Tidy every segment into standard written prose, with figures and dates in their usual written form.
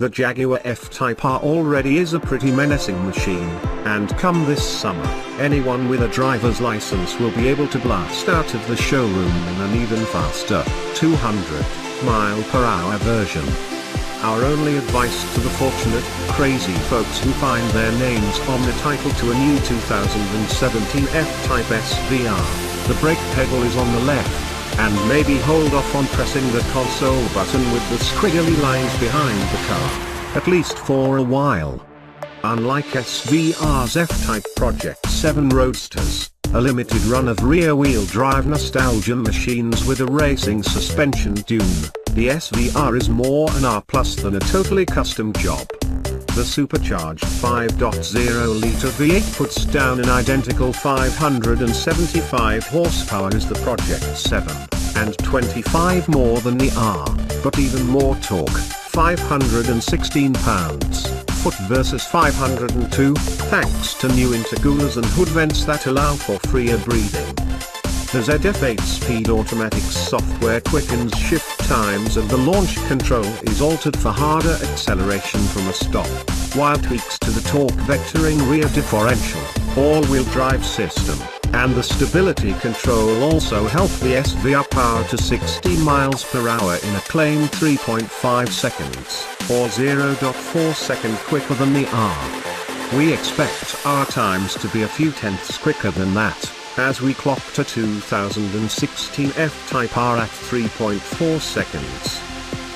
The Jaguar F-type R already is a pretty menacing machine, and come this summer, anyone with a driver's license will be able to blast out of the showroom in an even faster, 200-mile-per-hour version. Our only advice to the fortunate, crazy folks who find their names on the title to a new 2017 F-type SVR, the brake pedal is on the left, and maybe hold off on pressing the console button with the squiggly lines behind the car, at least for a while. Unlike SVR's F-type Project 7 Roadsters, a limited run of rear-wheel drive nostalgia machines with a racing suspension tune, the SVR is more an R+ than a totally custom job. The supercharged 5.0-liter V8 puts down an identical 575 horsepower as the Project 7, and 25 more than the R, but even more torque, 516 pounds-foot versus 502, thanks to new intercoolers and hood vents that allow for freer breathing. The ZF8 Speed automatic software quickens shift times and the launch control is altered for harder acceleration from a stop, while tweaks to the torque vectoring rear differential, all-wheel drive system, and the stability control also help the SVR power to 60 miles per hour in a claimed 3.5 seconds, or 0.4 seconds quicker than the R. We expect our times to be a few tenths quicker than that, as we clocked a 2016 F-type R at 3.4 seconds.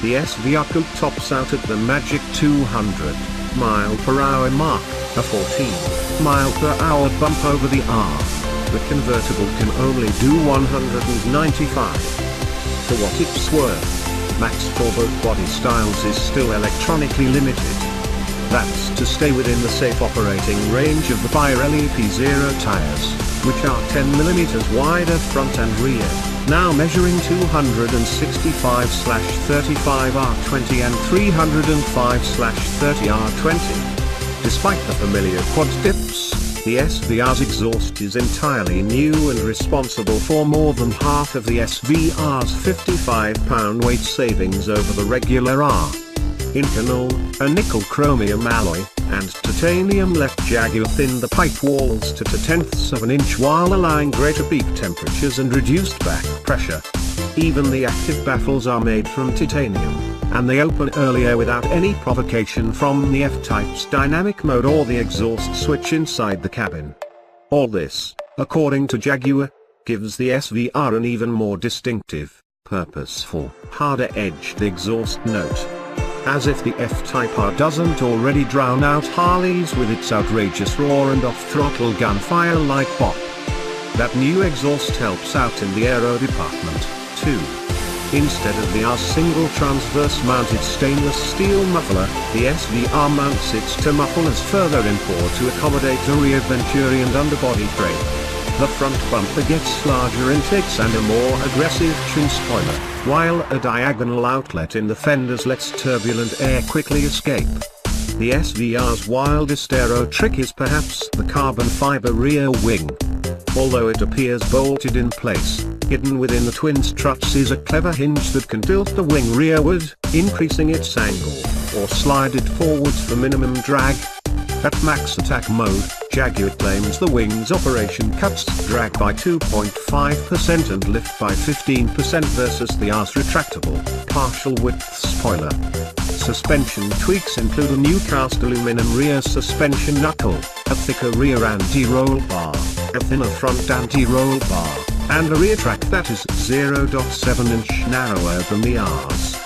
The SVR coupe tops out at the magic 200-mile-per-hour mark, a 14-mile-per-hour bump over the R. The convertible can only do 195. For what it's worth, max for both body styles is still electronically limited. That's to stay within the safe operating range of the Pirelli P0 tires, which are 10mm wider front and rear, now measuring 265/35R20 and 305/30R20. Despite the familiar quad tips, the SVR's exhaust is entirely new and responsible for more than half of the SVR's 55-pound weight savings over the regular R. Inconel, a nickel chromium alloy, and titanium left Jaguar thin the pipe walls to 0.2 of an inch while allowing greater peak temperatures and reduced back pressure. Even the active baffles are made from titanium, and they open earlier without any provocation from the F-type's dynamic mode or the exhaust switch inside the cabin. All this, according to Jaguar, gives the SVR an even more distinctive, purposeful, harder-edged exhaust note. As if the F-type R doesn't already drown out Harleys with its outrageous roar and off-throttle gunfire like pop. That new exhaust helps out in the aero department, too. Instead of the R's single transverse mounted stainless steel muffler, the SVR mounts its two mufflers further inboard to accommodate the rear venturi and underbody frame. The front bumper gets larger intakes and a more aggressive chin spoiler, while a diagonal outlet in the fenders lets turbulent air quickly escape. The SVR's wildest aero trick is perhaps the carbon fiber rear wing. Although it appears bolted in place, hidden within the twin struts is a clever hinge that can tilt the wing rearward, increasing its angle, or slide it forwards for minimum drag. At max attack mode, Jaguar claims the wing's operation cuts drag by 2.5% and lift by 15% versus the R's retractable, partial width spoiler. Suspension tweaks include a new cast aluminum rear suspension knuckle, a thicker rear anti-roll bar, a thinner front anti-roll bar, and a rear track that is 0.7 inch narrower than the R's.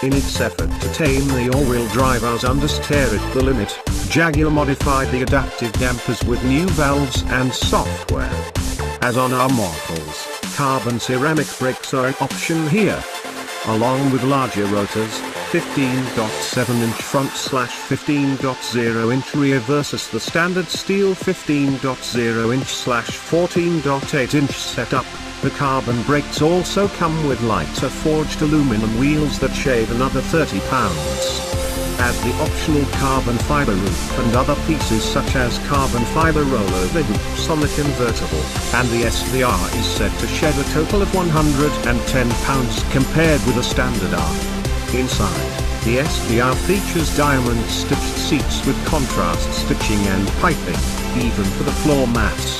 In its effort to tame the all-wheel drive R's understeer at the limit, Jaguar modified the adaptive dampers with new valves and software. As on our models, carbon ceramic brakes are an option here. Along with larger rotors, 15.7-inch front/15.0-inch rear versus the standard steel 15.0-inch/14.8-inch setup, the carbon brakes also come with lighter forged aluminum wheels that shave another 30 pounds. Add the optional carbon fiber roof and other pieces such as carbon fiber rollover hoops on the convertible, and the SVR is set to shed a total of 110 pounds compared with a standard R. Inside, The SVR features diamond-stitched seats with contrast stitching and piping, even for the floor mats.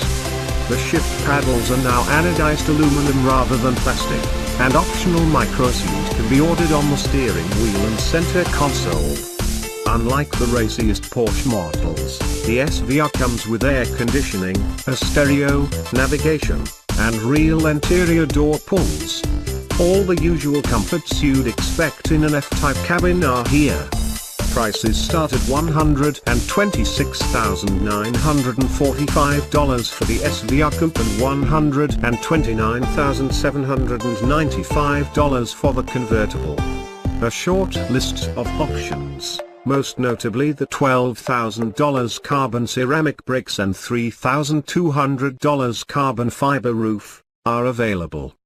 The shift paddles are now anodized aluminum rather than plastic, and optional micro-seat can be ordered on the steering wheel and center console. Unlike the raciest Porsche models, the SVR comes with air conditioning, a stereo, navigation, and real interior door pulls. All the usual comforts you'd expect in an F-type cabin are here. Prices start at $126,945 for the SVR Coupe and $129,795 for the convertible. A short list of options, most notably the $12,000 carbon ceramic brakes and $3,200 carbon fiber roof, are available.